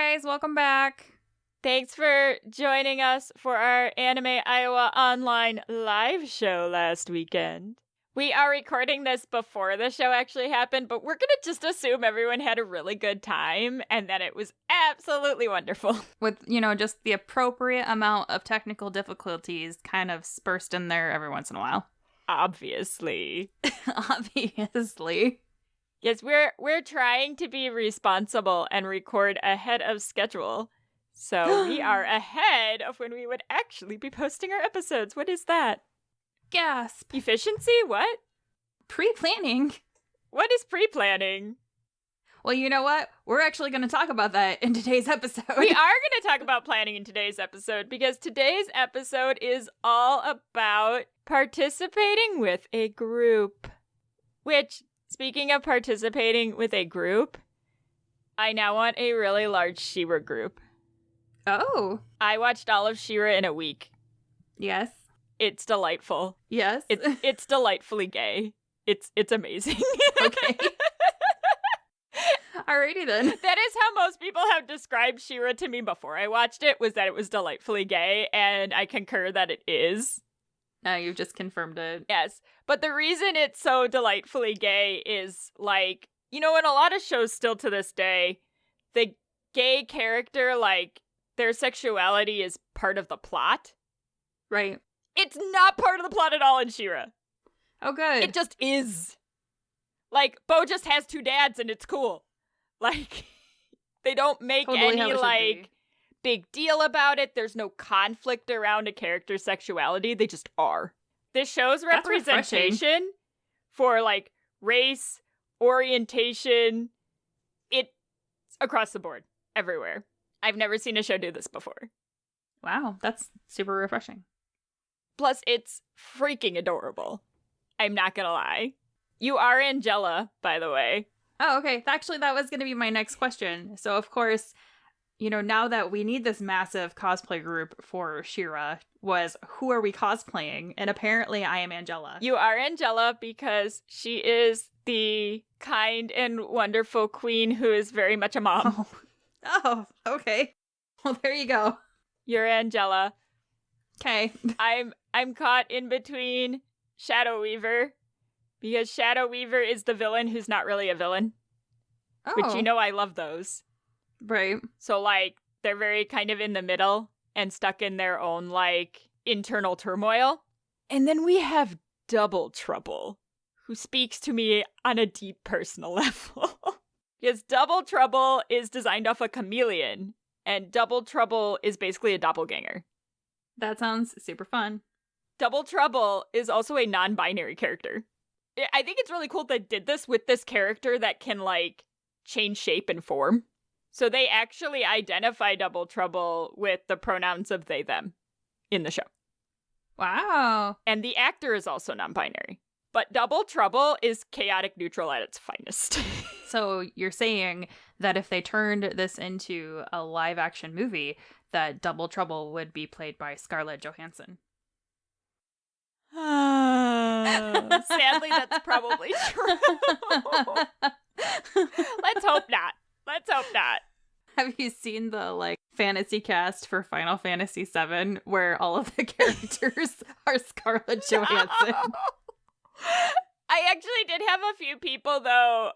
guys, welcome back. Thanks for joining us for our Anime Iowa online live show last weekend. We are recording this before the show actually happened, but we're going to just assume everyone had a really good time and that it was absolutely wonderful. With, just the appropriate amount of technical difficulties kind of dispersed in there every once in a while. Obviously. Obviously. Yes, we're trying to be responsible and record ahead of schedule. So we are ahead of when we would actually be posting our episodes. What is that? Gasp. Efficiency? What? Pre-planning. What is pre-planning? Well, you know what? We're actually going to talk about that in today's episode. We are going to talk about planning in today's episode because today's episode is all about participating with a group. Which, speaking of participating with a group, I now want a really large She-Ra group. Oh. I watched all of She-Ra in a week. Yes. It's delightful. Yes. It's delightfully gay. It's amazing. Okay. Alrighty then. That is how most people have described She-Ra to me before I watched it, was that it was delightfully gay, and I concur that it is. Now you've just confirmed it. Yes. But the reason it's so delightfully gay is, like, in a lot of shows still to this day, the gay character, like, their sexuality is part of the plot. Right. It's not part of the plot at all in She-Ra. Oh, good. It just is. Like, Bo just has two dads and it's cool. Like, they don't make totally any, like, big deal about it. There's no conflict around a character's sexuality. They just are. This show's representation for, like, race, orientation, it's across the board, everywhere. I've never seen a show do this before. Wow, that's super refreshing. Plus, it's freaking adorable. I'm not gonna lie. You are Angela, by the way. Oh, okay. Actually, that was going to be my next question. So, of course, now that we need this massive cosplay group for She-Ra, was who are we cosplaying? And apparently I am Angela. You are Angela because she is the kind and wonderful queen who is very much a mom. Oh, okay. Well, there you go. You're Angela. Okay. I'm caught in between Shadow Weaver, because Shadow Weaver is the villain who's not really a villain. Oh. Which, I love those. Right. So, like, they're very kind of in the middle and stuck in their own, like, internal turmoil. And then we have Double Trouble, who speaks to me on a deep personal level. Because Double Trouble is designed off a chameleon, and Double Trouble is basically a doppelganger. That sounds super fun. Double Trouble is also a non-binary character. I think it's really cool they did this with this character that can, like, change shape and form. So they actually identify Double Trouble with the pronouns of they, them in the show. Wow. And the actor is also non-binary. But Double Trouble is chaotic neutral at its finest. So you're saying that if they turned this into a live-action movie, that Double Trouble would be played by Scarlett Johansson? Sadly, that's probably true. Let's hope not. Let's hope not. Have you seen the, like, fantasy cast for Final Fantasy VII where all of the characters are Scarlett Johansson? No. I actually did have a few people, though,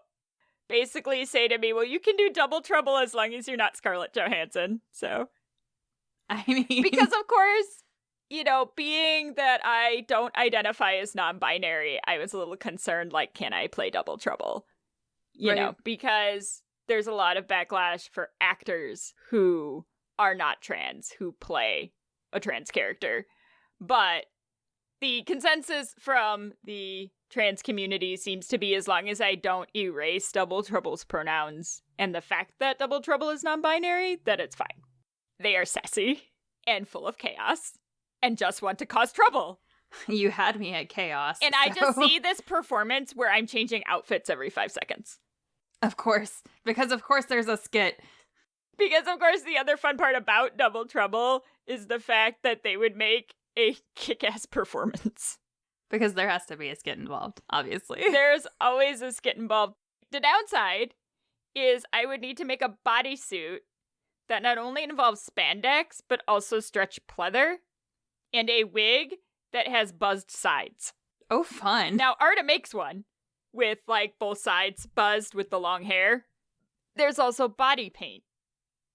basically say to me, well, you can do Double Trouble as long as you're not Scarlett Johansson. So, I mean, because of course, being that I don't identify as non-binary, I was a little concerned, like, can I play Double Trouble? You know, because there's a lot of backlash for actors who are not trans, who play a trans character. But the consensus from the trans community seems to be, as long as I don't erase Double Trouble's pronouns and the fact that Double Trouble is non-binary, that it's fine. They are sassy and full of chaos and just want to cause trouble. You had me at chaos. And I just see this performance where I'm changing outfits every 5 seconds. Of course. Because of course there's a skit. Because of course the other fun part about Double Trouble is the fact that they would make a kick-ass performance. Because there has to be a skit involved, obviously. There's always a skit involved. The downside is I would need to make a bodysuit that not only involves spandex, but also stretch pleather, and a wig that has buzzed sides. Oh, fun. Now, Arta makes one with, like, both sides buzzed with the long hair. There's also body paint,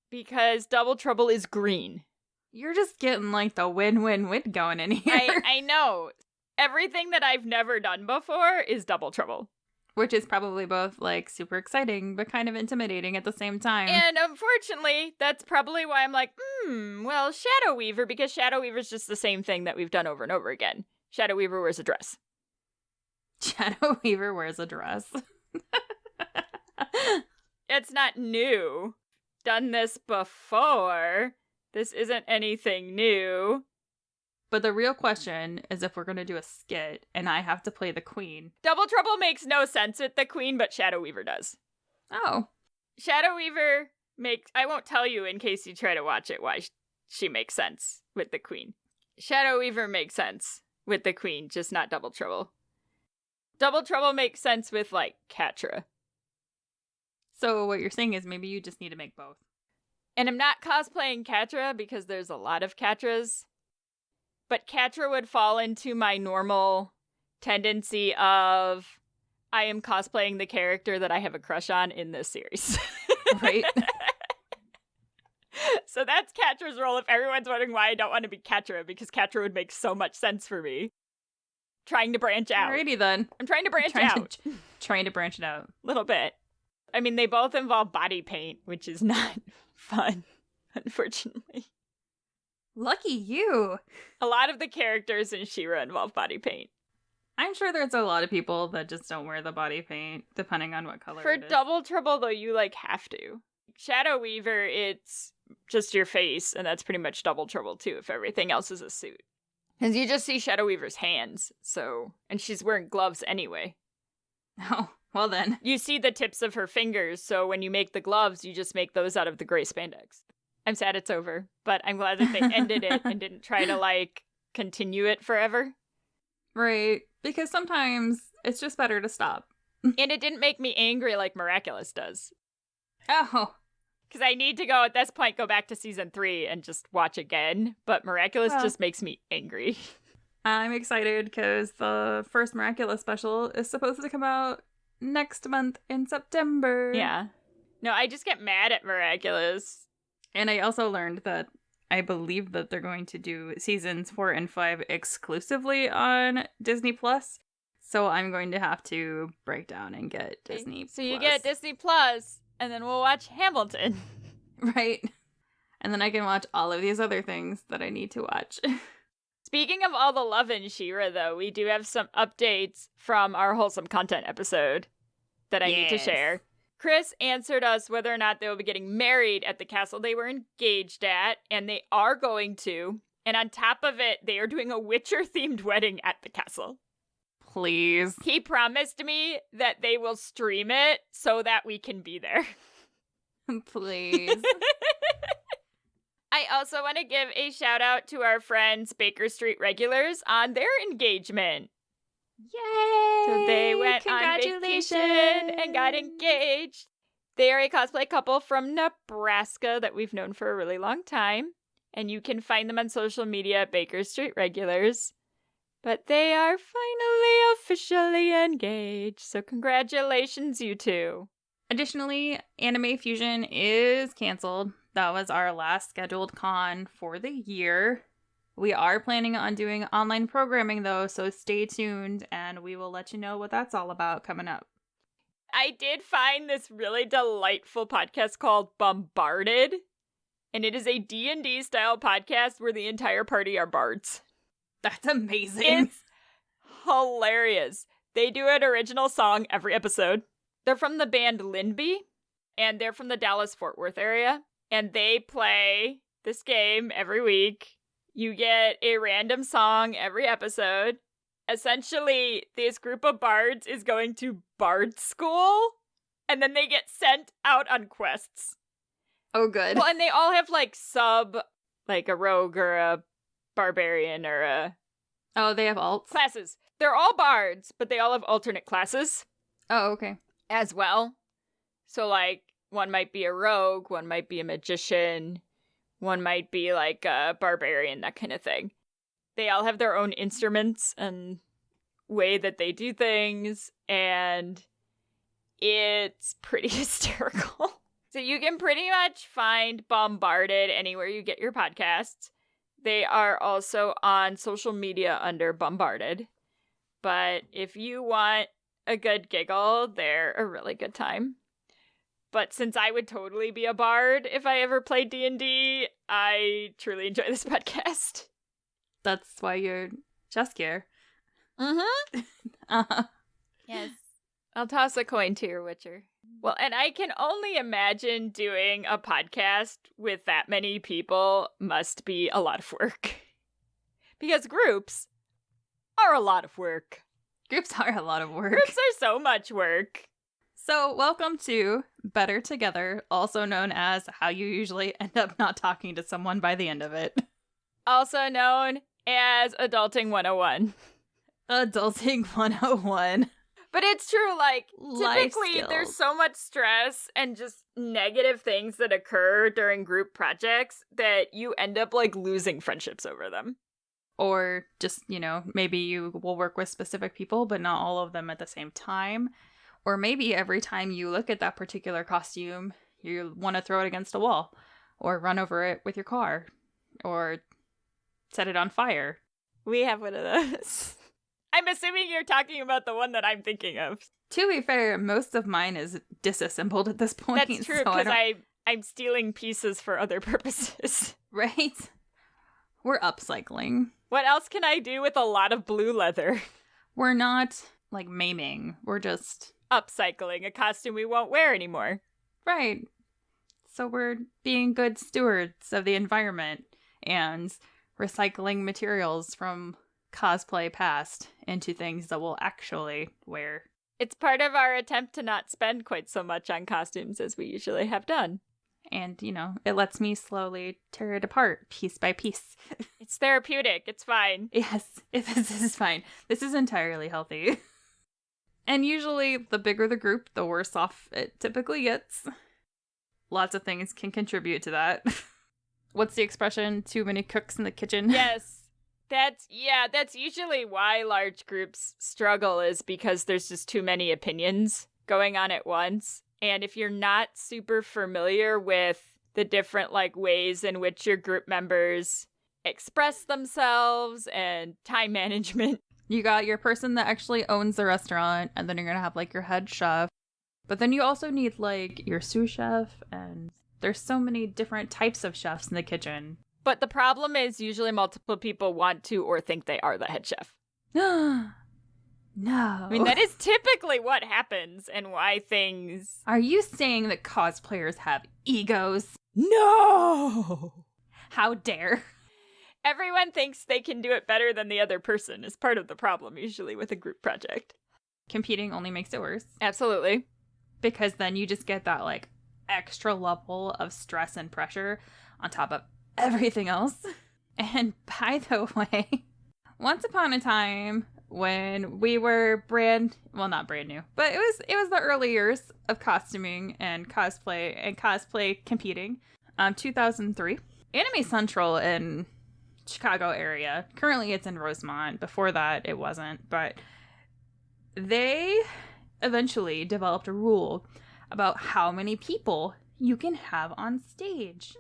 because Double Trouble is green. You're just getting, like, the win-win-win going in here. I know. Everything that I've never done before is Double Trouble. Which is probably both, like, super exciting, but kind of intimidating at the same time. And unfortunately, that's probably why I'm like, well, Shadow Weaver, because Shadow Weaver's just the same thing that we've done over and over again. Shadow Weaver wears a dress. Shadow Weaver wears a dress. It's not new. Done this before. This isn't anything new. But the real question is if we're going to do a skit and I have to play the queen. Double Trouble makes no sense with the queen, but Shadow Weaver does. Oh. Shadow Weaver makes... I won't tell you in case you try to watch it why she makes sense with the queen. Shadow Weaver makes sense with the queen, just not Double Trouble. Double Trouble makes sense with, like, Catra. So what you're saying is maybe you just need to make both. And I'm not cosplaying Catra because there's a lot of Catras. But Catra would fall into my normal tendency of I am cosplaying the character that I have a crush on in this series. Right? So that's Catra's role if everyone's wondering why I don't want to be Catra, because Catra would make so much sense for me. Trying to branch out. Alrighty then. I'm trying to branch out. Trying to branch it out. A little bit. I mean, they both involve body paint, which is not fun, unfortunately. Lucky you. A lot of the characters in She-Ra involve body paint. I'm sure there's a lot of people that just don't wear the body paint, depending on what color For it is. Double Trouble, though, you, like, have to. Shadow Weaver, it's just your face, and that's pretty much Double Trouble, too, if everything else is a suit. Because you just see Shadow Weaver's hands, so... And she's wearing gloves anyway. Oh, well then. You see the tips of her fingers, so when you make the gloves, you just make those out of the gray spandex. I'm sad it's over, but I'm glad that they ended it and didn't try to, like, continue it forever. Right, because sometimes it's just better to stop. And it didn't make me angry like Miraculous does. Oh. Because I need to go, at this point, go back to season 3 and just watch again, but Miraculous just makes me angry. I'm excited because the first Miraculous special is supposed to come out next month in September. Yeah. No, I just get mad at Miraculous. And I also learned that I believe that they're going to do seasons 4 and 5 exclusively on Disney Plus. So I'm going to have to break down and get Disney Plus. So you get Disney Plus, and then we'll watch Hamilton. Right. And then I can watch all of these other things that I need to watch. Speaking of all the love in She-Ra, though, we do have some updates from our wholesome content episode that I need to share. Chris answered us whether or not they will be getting married at the castle they were engaged at, and they are going to. And on top of it, they are doing a Witcher-themed wedding at the castle. Please. He promised me that they will stream it so that we can be there. Please. I also want to give a shout out to our friends Baker Street Regulars on their engagement. Yay! So they went on vacation and got engaged. They are a cosplay couple from Nebraska that we've known for a really long time. And you can find them on social media at Baker Street Regulars. But they are finally officially engaged. So congratulations, you two. Additionally, Anime Fusion is canceled. That was our last scheduled con for the year. We are planning on doing online programming, though, so stay tuned, and we will let you know what that's all about coming up. I did find this really delightful podcast called Bombarded, and it is a D&D style podcast where the entire party are bards. That's amazing. It's hilarious. They do an original song every episode. They're from the band Linby, and they're from the Dallas-Fort Worth area, and they play this game every week. You get a random song every episode. Essentially, this group of bards is going to bard school, and then they get sent out on quests. Oh, good. Well, and they all have, like, like a rogue or a barbarian or a... Oh, they have alts? Classes. They're all bards, but they all have alternate classes. Oh, okay. As well. So, like, One might be a rogue, one might be a magician, one might be like a barbarian, that kind of thing. They all have their own instruments and way that they do things, and it's pretty hysterical. So you can pretty much find Bombarded anywhere you get your podcasts. They are also on social media under Bombarded. But if you want a good giggle, they're a really good time. But since I would totally be a bard if I ever played D&D, I truly enjoy this podcast. That's why you're Jaskier. Mm-hmm. Yes. I'll toss a coin to your Witcher. Well, and I can only imagine doing a podcast with that many people must be a lot of work. Because groups are a lot of work. Groups are a lot of work. Groups are so much work. So, welcome to Better Together, also known as how you usually end up not talking to someone by the end of it. Also known as Adulting 101. Adulting 101. But it's true, like, Life typically skills. there's so much stress and just negative things that occur during group projects that you end up, like, losing friendships over them. Or just, maybe you will work with specific people, but not all of them at the same time. Or maybe every time you look at that particular costume, you want to throw it against a wall, or run over it with your car, or set it on fire. We have one of those. I'm assuming you're talking about the one that I'm thinking of. To be fair, most of mine is disassembled at this point. That's true, so because I'm stealing pieces for other purposes. Right? We're upcycling. What else can I do with a lot of blue leather? We're not, like, maiming. We're just... upcycling a costume we won't wear anymore. Right. So we're being good stewards of the environment and recycling materials from cosplay past into things that we'll actually wear. It's part of our attempt to not spend quite so much on costumes as we usually have done. And, it lets me slowly tear it apart piece by piece. It's therapeutic. It's fine. Yes, this is fine. This is entirely healthy. And usually, the bigger the group, the worse off it typically gets. Lots of things can contribute to that. What's the expression? Too many cooks in the kitchen? Yes. That's usually why large groups struggle, is because there's just too many opinions going on at once. And if you're not super familiar with the different, like, ways in which your group members express themselves and time management, you got your person that actually owns the restaurant, and then you're gonna have, like, your head chef. But then you also need, like, your sous chef, and there's so many different types of chefs in the kitchen. But the problem is usually multiple people want to or think they are the head chef. No. I mean, that is typically what happens and why things... Are you saying that cosplayers have egos? No! How dare. Everyone thinks they can do it better than the other person is part of the problem, usually, with a group project. Competing only makes it worse. Absolutely. Because then you just get that, like, extra level of stress and pressure on top of everything else. And by the way, once upon a time when we were not brand new, but it was the early years of costuming and cosplay competing. 2003, Anime Central in Chicago area. Currently it's in Rosemont. Before that it wasn't, but they eventually developed a rule about how many people you can have on stage.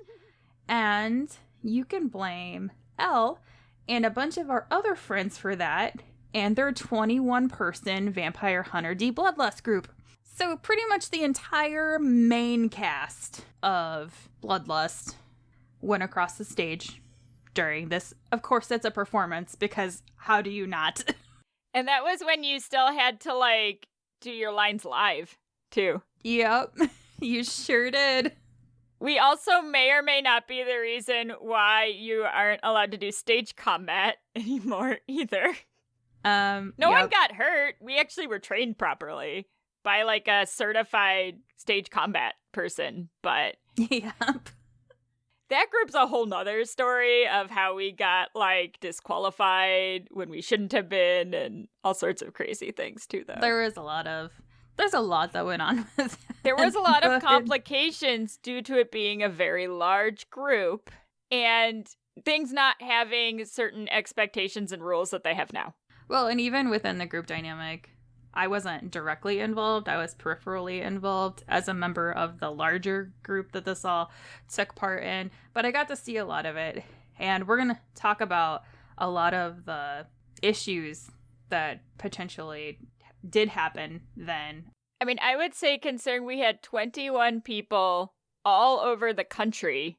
And you can blame Elle and a bunch of our other friends for that and their 21-person Vampire Hunter D Bloodlust group. So pretty much the entire main cast of Bloodlust went across the stage during this. Of course, it's a performance, because how do you not? And that was when you still had to, like, do your lines live, too. Yep, you sure did. We also may or may not be the reason why you aren't allowed to do stage combat anymore, either. No one got hurt. We actually were trained properly by, like, a certified stage combat person, but... Yep. That group's a whole nother story of how we got, like, disqualified when we shouldn't have been, and all sorts of crazy things, too, though. There was a lot of There's a lot that went on with that. There was a lot of But- complications due to it being a very large group and things not having certain expectations and rules that they have now. Well, and even within the group dynamic, I wasn't directly involved. I was peripherally involved as a member of the larger group that this all took part in. But I got to see a lot of it. And we're going to talk about a lot of the issues that potentially did happen then. I mean, I would say considering we had 21 people all over the country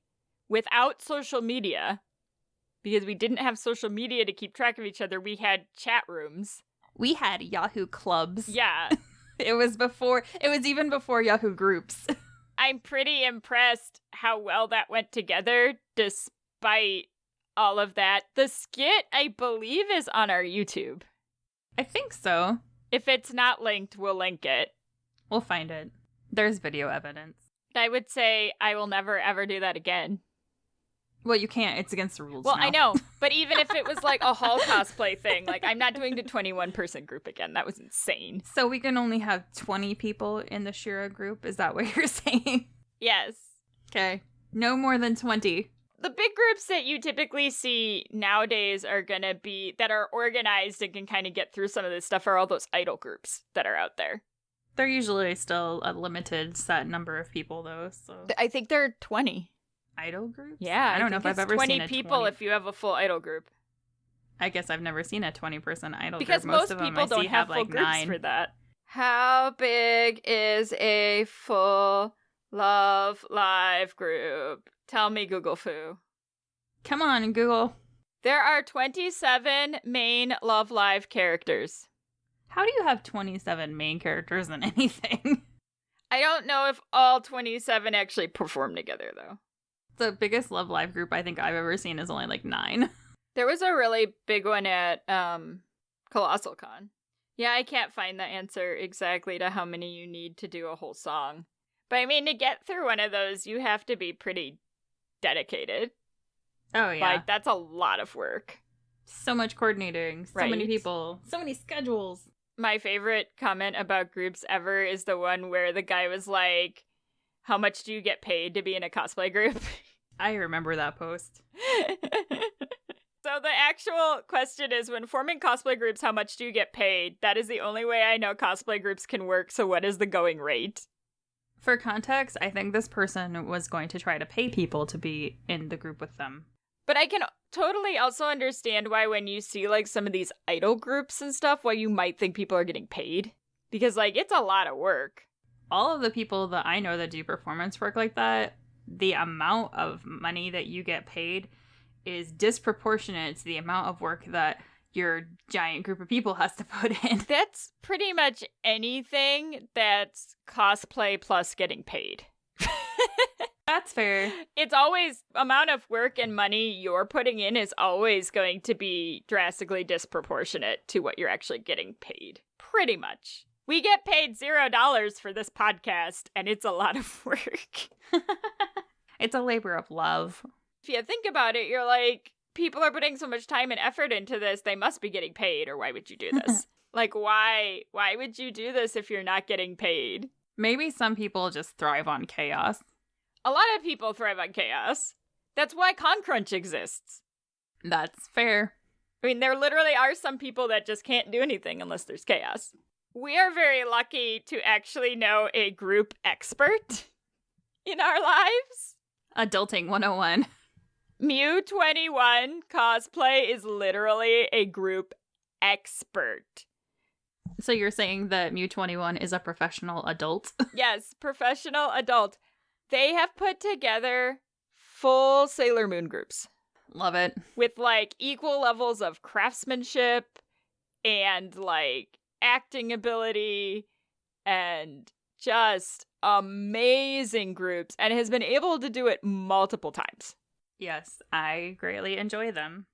without social media, because we didn't have social media to keep track of each other, we had chat rooms. We had Yahoo clubs. Yeah. It was even before Yahoo groups. I'm pretty impressed how well that went together despite all of that. The skit, I believe, is on our YouTube. I think so. If it's not linked, we'll link it. We'll find it. There's video evidence. I would say I will never, ever do that again. Well, you can't. It's against the rules. Well, now. I know. But even if it was like a hall cosplay thing, like I'm not doing the 21-person group again. That was insane. So we can only have 20 people in the Shira group? Is that what you're saying? Yes. Okay. No more than 20. The big groups that you typically see nowadays are going to be, that are organized and can kind of get through some of this stuff, are all those idol groups that are out there. They're usually still a limited set number of people, though. So I think there are 20. idol groups? Yeah. I don't know if think I've it's ever 20 seen a people 20. if you have a full idol group. I guess I've never seen a 20-person idol Because group. most of them people I don't see have full like groups 9. for that. How big is a full Love Live group? Tell me, Google Foo. Come on, Google. There are 27 main Love Live characters. How do you have 27 main characters in anything? I don't know if all 27 actually perform together, though. The biggest Love Live group I think I've ever seen is only like 9. There was a really big one at Colossal Con. Yeah, I can't find the answer exactly to how many you need to do a whole song. But I mean, to get through one of those, you have to be pretty dedicated. Oh, yeah. Like, that's a lot of work. So much coordinating. So many Right. people. So many schedules. My favorite comment about groups ever is the one where the guy was like, how much do you get paid to be in a cosplay group? I remember that post. So the actual question is, when forming cosplay groups, how much do you get paid? That is the only way I know cosplay groups can work, so what is the going rate? For context, I think this person was going to try to pay people to be in the group with them. But I can totally also understand why when you see, like, some of these idol groups and stuff, why you might think people are getting paid. Because, like, it's a lot of work. All of the people that I know that do performance work like that, the amount of money that you get paid is disproportionate to the amount of work that your giant group of people has to put in. That's pretty much anything that's cosplay plus getting paid. That's fair. It's always, amount of work and money you're putting in is always going to be drastically disproportionate to what you're actually getting paid. Pretty much. We get paid $0 for this podcast, and it's a lot of work. It's a labor of love. If you think about it, you're like, people are putting so much time and effort into this, they must be getting paid, or why would you do this? Like, why would you do this if you're not getting paid? Maybe some people just thrive on chaos. A lot of people thrive on chaos. That's why ConCrunch exists. That's fair. I mean, there literally are some people that just can't do anything unless there's chaos. We are very lucky to actually know a group expert in our lives. Adulting 101. Mew21 cosplay is literally a group expert. So you're saying that Mew21 is a professional adult? Yes, professional adult. They have put together full Sailor Moon groups. Love it. With, like, equal levels of craftsmanship and, like, acting ability and just amazing groups, and has been able to do it multiple times. Yes, I greatly enjoy them.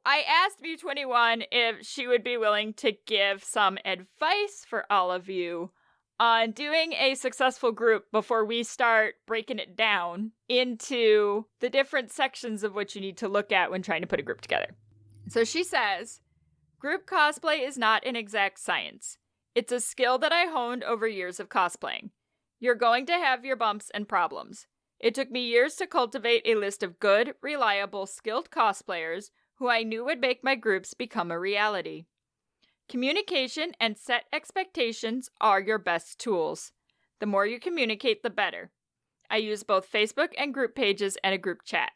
I asked Mew21 if she would be willing to give some advice for all of you on doing a successful group before we start breaking it down into the different sections of what you need to look at when trying to put a group together. So she says, group cosplay is not an exact science. It's a skill that I honed over years of cosplaying. You're going to have your bumps and problems. It took me years to cultivate a list of good, reliable, skilled cosplayers who I knew would make my groups become a reality. Communication and set expectations are your best tools. The more you communicate, the better. I use both Facebook and group pages and a group chat.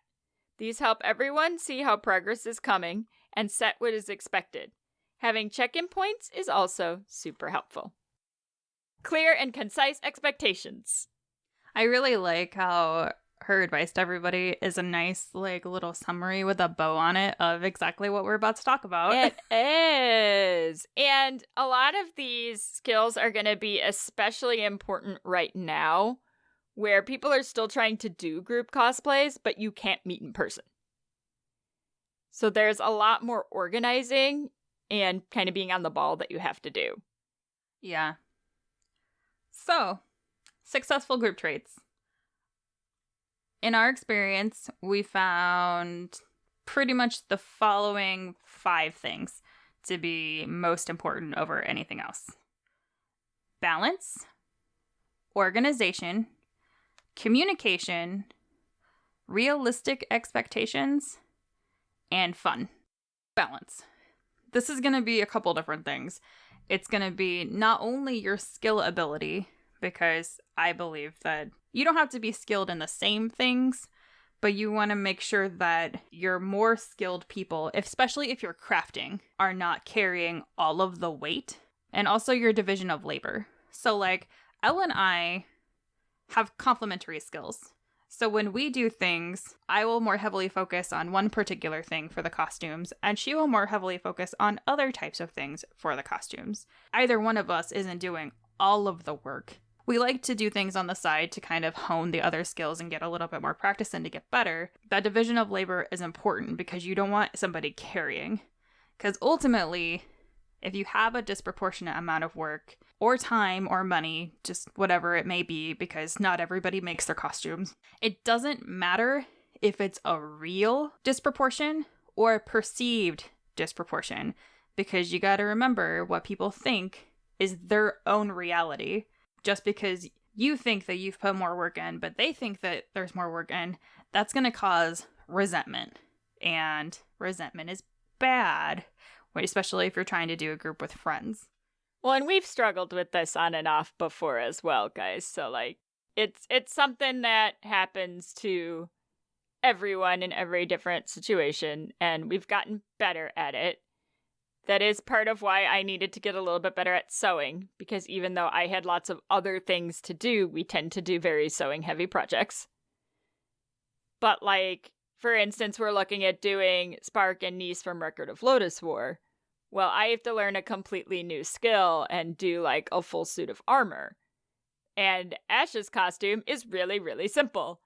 These help everyone see how progress is coming and set what is expected. Having check-in points is also super helpful. Clear and concise expectations. I really like how her advice to everybody is a nice, like, little summary with a bow on it of exactly what we're about to talk about. It is. And a lot of these skills are going to be especially important right now, where people are still trying to do group cosplays, but you can't meet in person. So there's a lot more organizing and kind of being on the ball that you have to do. Yeah. So, successful group traits. In our experience, we found pretty much the following 5 things to be most important over anything else: balance, organization, communication, realistic expectations, and fun. Balance. This is going to be a couple different things. It's going to be not only your skill ability, because I believe that you don't have to be skilled in the same things, but you want to make sure that your more skilled people, especially if you're crafting, are not carrying all of the weight. And also your division of labor. So like, Elle and I have complementary skills. So when we do things, I will more heavily focus on one particular thing for the costumes, and she will more heavily focus on other types of things for the costumes. Either one of us isn't doing all of the work. We like to do things on the side to kind of hone the other skills and get a little bit more practice and to get better. That division of labor is important because you don't want somebody carrying. Because ultimately, if you have a disproportionate amount of work or time or money, just whatever it may be, because not everybody makes their costumes, it doesn't matter if it's a real disproportion or a perceived disproportion, because you got to remember what people think is their own reality. Just because you think that you've put more work in, but they think that there's more work in, that's going to cause resentment. And resentment is bad, especially if you're trying to do a group with friends. Well, and we've struggled with this on and off before as well, guys. So, like, it's something that happens to everyone in every different situation, and we've gotten better at it. That is part of why I needed to get a little bit better at sewing, because even though I had lots of other things to do, we tend to do very sewing-heavy projects. But, like, for instance, we're looking at doing Spark and Nice from Record of Lotus War. Well, I have to learn a completely new skill and do, like, a full suit of armor. And Ash's costume is really, really simple.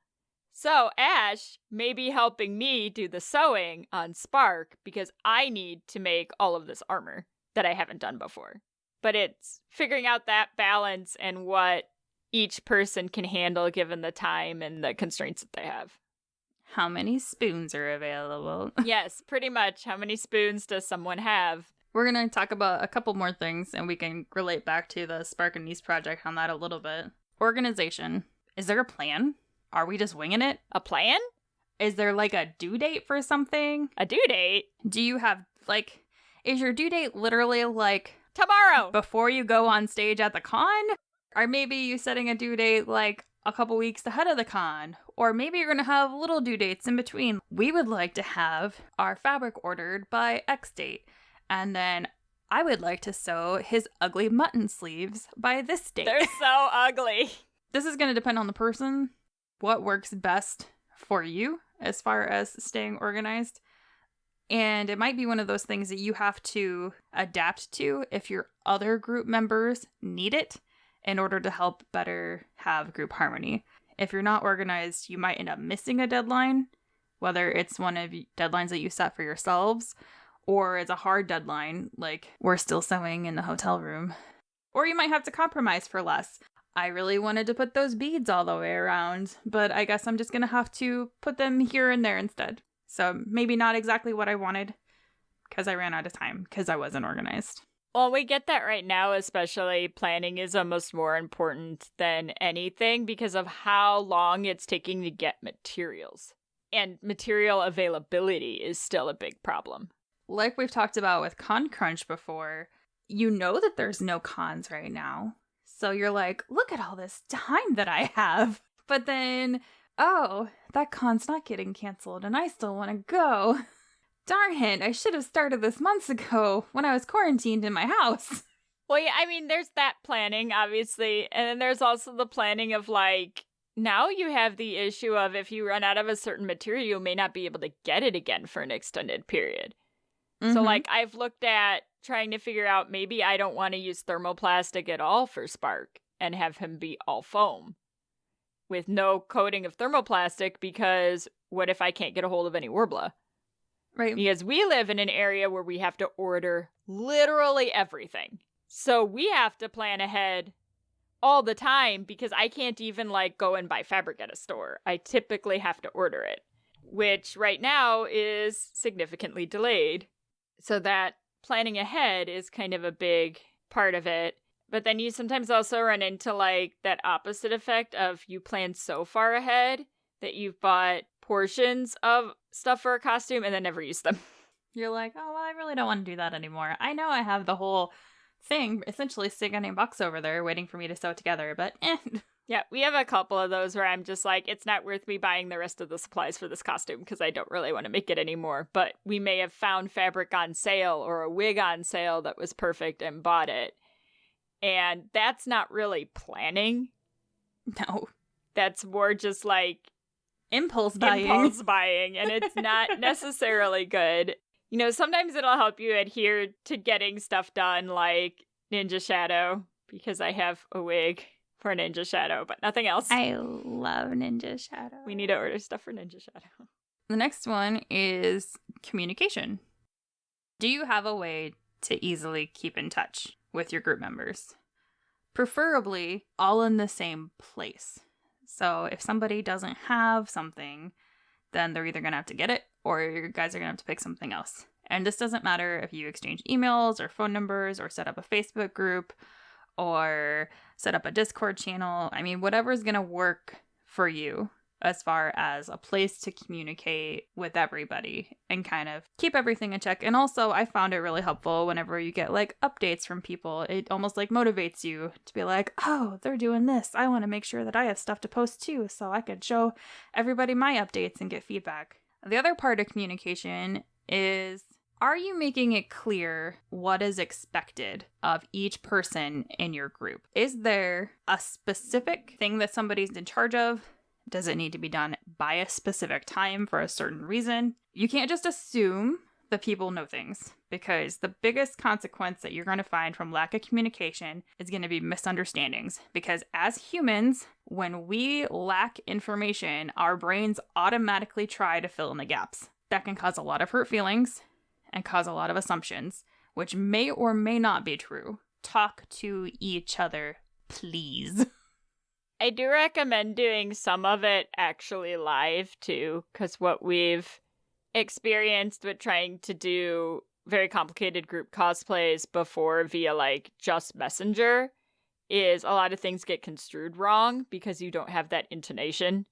So Ash may be helping me do the sewing on Spark because I need to make all of this armor that I haven't done before. But it's figuring out that balance and what each person can handle given the time and the constraints that they have. How many spoons are available? Yes, pretty much. How many spoons does someone have? We're going to talk about a couple more things, and we can relate back to the Spark and Niece project on that a little bit. Organization. Is there a plan? Are we just winging it? A plan? Is there like a due date for something? A due date? Do you have, like, is your due date literally like tomorrow before you go on stage at the con? Or maybe you setting a due date like a couple weeks ahead of the con? Or maybe you're going to have little due dates in between. We would like to have our fabric ordered by X date. And then I would like to sew his ugly mutton sleeves by this date. They're so ugly. This is going to depend on the person. What works best for you as far as staying organized. And it might be one of those things that you have to adapt to if your other group members need it in order to help better have group harmony. If you're not organized, you might end up missing a deadline, whether it's one of deadlines that you set for yourselves, or it's a hard deadline, like we're still sewing in the hotel room. Or you might have to compromise for less. I really wanted to put those beads all the way around, but I guess I'm just going to have to put them here and there instead. So maybe not exactly what I wanted, because I ran out of time, because I wasn't organized. Well, we get that right now, especially planning is almost more important than anything because of how long it's taking to get materials. And material availability is still a big problem. Like we've talked about with Con Crunch before, you know that there's no cons right now. So you're like, look at all this time that I have. But then, oh, that con's not getting canceled and I still want to go. Darn it, I should have started this months ago when I was quarantined in my house. Well, yeah, I mean, there's that planning, obviously. And then there's also the planning of, like, now you have the issue of if you run out of a certain material, you may not be able to get it again for an extended period. Mm-hmm. So, like, I've looked at trying to figure out maybe I don't want to use thermoplastic at all for Spark and have him be all foam with no coating of thermoplastic because what if I can't get a hold of any Warbler? Right. Because we live in an area where we have to order literally everything. So we have to plan ahead all the time because I can't even like go and buy fabric at a store. I typically have to order it, which right now is significantly delayed. So that planning ahead is kind of a big part of it. But then you sometimes also run into like that opposite effect of you plan so far ahead that you've bought portions of stuff for a costume and then never use them. You're like, oh, well, I really don't want to do that anymore. I know I have the whole thing essentially sitting in a box over there waiting for me to sew it together, but Yeah, we have a couple of those where I'm just like, it's not worth me buying the rest of the supplies for this costume because I don't really want to make it anymore. But we may have found fabric on sale or a wig on sale that was perfect and bought it. And that's not really planning. No. That's more just like impulse buying. And it's not necessarily good. You know, sometimes it'll help you adhere to getting stuff done like Ninja Shadow because I have a wig for Ninja Shadow, but nothing else. I love Ninja Shadow. We need to order stuff for Ninja Shadow. The next one is communication. Do you have a way to easily keep in touch with your group members? Preferably all in the same place. So if somebody doesn't have something, then they're either going to have to get it or you guys are going to have to pick something else. And this doesn't matter if you exchange emails or phone numbers or set up a Facebook group or set up a Discord channel. I mean, whatever is going to work for you as far as a place to communicate with everybody and kind of keep everything in check. And also, I found it really helpful whenever you get like updates from people. It almost like motivates you to be like, oh, they're doing this. I want to make sure that I have stuff to post too, so I could show everybody my updates and get feedback. The other part of communication is, are you making it clear what is expected of each person in your group? Is there a specific thing that somebody's in charge of? Does it need to be done by a specific time for a certain reason? You can't just assume that people know things, because the biggest consequence that you're going to find from lack of communication is going to be misunderstandings. Because as humans, when we lack information, our brains automatically try to fill in the gaps. That can cause a lot of hurt feelings and cause a lot of assumptions, which may or may not be true. Talk to each other, please. I do recommend doing some of it actually live too, because what we've experienced with trying to do very complicated group cosplays before via like just Messenger is a lot of things get construed wrong because you don't have that intonation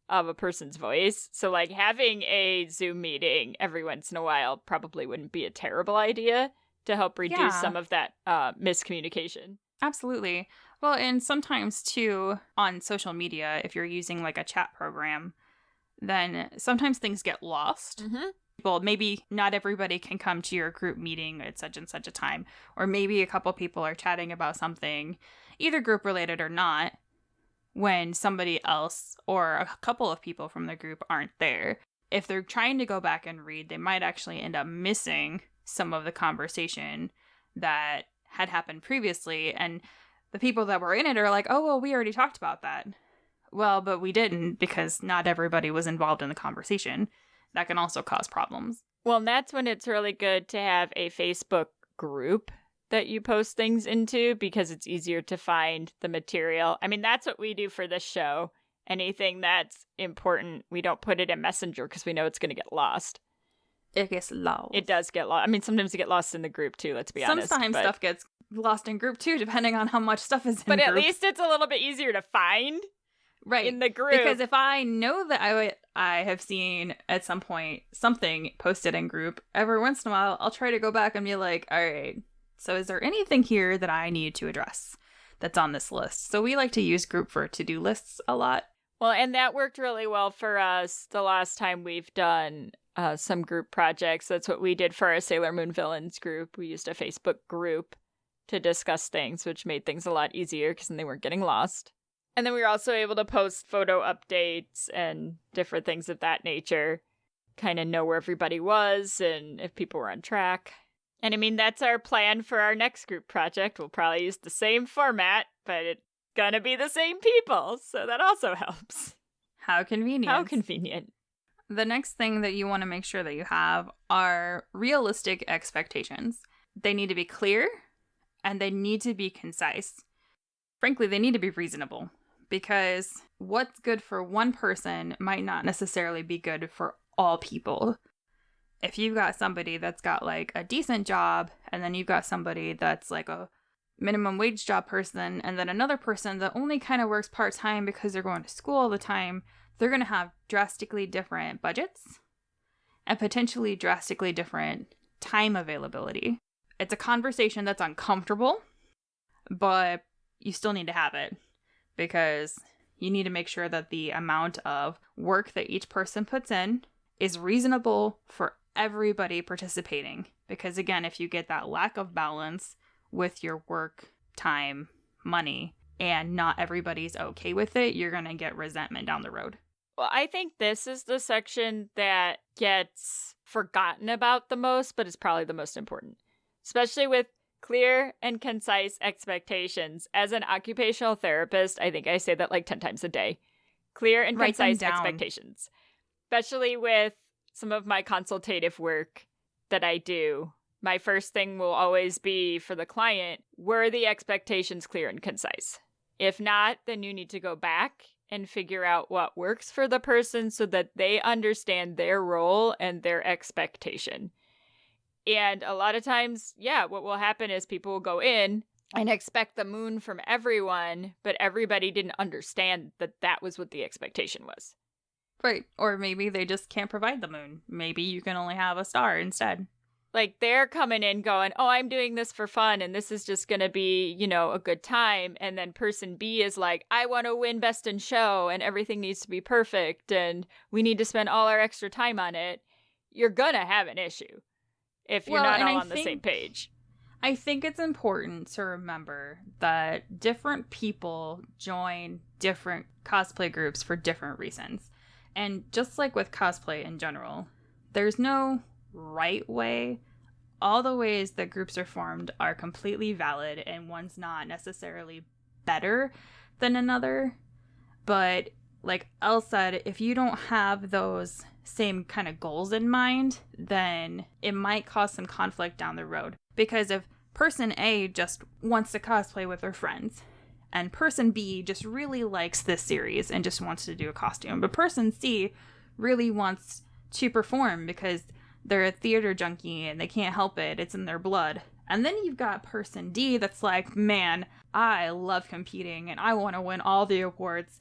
of a person's voice. So like having a Zoom meeting every once in a while probably wouldn't be a terrible idea to help reduce some of that miscommunication. Absolutely. Well, and sometimes too on social media, if you're using like a chat program, then sometimes things get lost. Mm-hmm. Well, maybe not everybody can come to your group meeting at such and such a time. Or maybe a couple people are chatting about something, either group related or not, when somebody else or a couple of people from the group aren't there. If they're trying to go back and read, they might actually end up missing some of the conversation that had happened previously. And the people that were in it are like, oh, well, we already talked about that. Well, but we didn't, because not everybody was involved in the conversation. That can also cause problems. Well, and that's when it's really good to have a Facebook group that you post things into, because it's easier to find the material. I mean, that's what we do for this show. Anything that's important, we don't put it in Messenger because we know it's going to get lost. it gets lost. It does get lost. I mean, sometimes you get lost in the group too, let's be honest. Sometimes stuff gets lost in group too, depending on how much stuff is in But group. at least it's a little bit easier to find in the group. Because if I know that I have seen at some point something posted in group, every once in a while, I'll try to go back and be like, all right, so is there anything here that I need to address that's on this list? So we like to use group for to-do lists a lot. Well, and that worked really well for us the last time we've done some group projects. That's what we did for our Sailor Moon Villains group. We used a Facebook group to discuss things, which made things a lot easier because then they weren't getting lost. And then we were also able to post photo updates and different things of that nature, kind of know where everybody was and if people were on track. And I mean, that's our plan for our next group project. We'll probably use the same format, but it's gonna be the same people, so that also helps. How convenient. How convenient. The next thing that you want to make sure that you have are realistic expectations. They need to be clear and they need to be concise. Frankly, they need to be reasonable because what's good for one person might not necessarily be good for all people. If you've got somebody that's got like a decent job and then you've got somebody that's like a minimum wage job person and then another person that only kind of works part-time because they're going to school all the time, they're going to have drastically different budgets and potentially drastically different time availability. It's a conversation that's uncomfortable, but you still need to have it because you need to make sure that the amount of work that each person puts in is reasonable for everybody participating. Because again, if you get that lack of balance with your work, time, money, and not everybody's okay with it, you're going to get resentment down the road. Well, I think this is the section that gets forgotten about the most, but it's probably the most important, especially with clear and concise expectations. As an occupational therapist, I think I say that like 10 times a day. Clear and concise expectations, especially with some of my consultative work that I do. My first thing will always be for the client, were the expectations clear and concise? If not, then you need to go back and figure out what works for the person so that they understand their role and their expectation. And a lot of times, what will happen is people will go in and expect the moon from everyone, but everybody didn't understand that that was what the expectation was. Right. Or maybe they just can't provide the moon. Maybe you can only have a star instead. Like, they're coming in going, oh, I'm doing this for fun, and this is just going to be, a good time. And then person B is like, I want to win best in show, and everything needs to be perfect, and we need to spend all our extra time on it. You're going to have an issue if you're not all on the same page. I think it's important to remember that different people join different cosplay groups for different reasons. And just like with cosplay in general, there's no right way. All the ways that groups are formed are completely valid, and one's not necessarily better than another. But like Elle said, if you don't have those same kind of goals in mind, then it might cause some conflict down the road. Because if person A just wants to cosplay with her friends, and person B just really likes this series and just wants to do a costume, but person C really wants to perform because they're a theater junkie and they can't help it. It's in their blood. And then you've got person D that's like, man, I love competing and I want to win all the awards.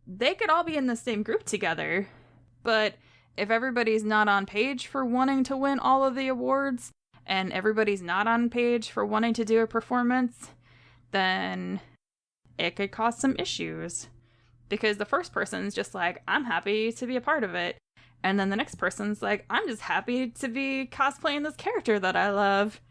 They could all be in the same group together. But if everybody's not on page for wanting to win all of the awards and everybody's not on page for wanting to do a performance, then it could cause some issues. Because the first person's just like, I'm happy to be a part of it. And then the next person's like, I'm just happy to be cosplaying this character that I love.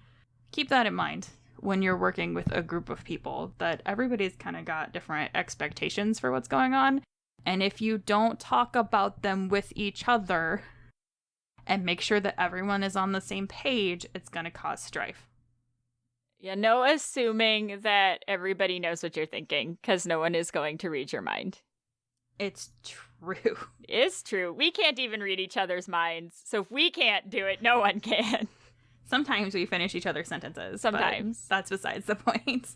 Keep that in mind when you're working with a group of people, that everybody's kind of got different expectations for what's going on. And if you don't talk about them with each other and make sure that everyone is on the same page, it's going to cause strife. Yeah, no assuming that everybody knows what you're thinking, because no one is going to read your mind. It's true. It's true. We can't even read each other's minds. So if we can't do it, no one can. Sometimes we finish each other's sentences. Sometimes. But that's besides the point.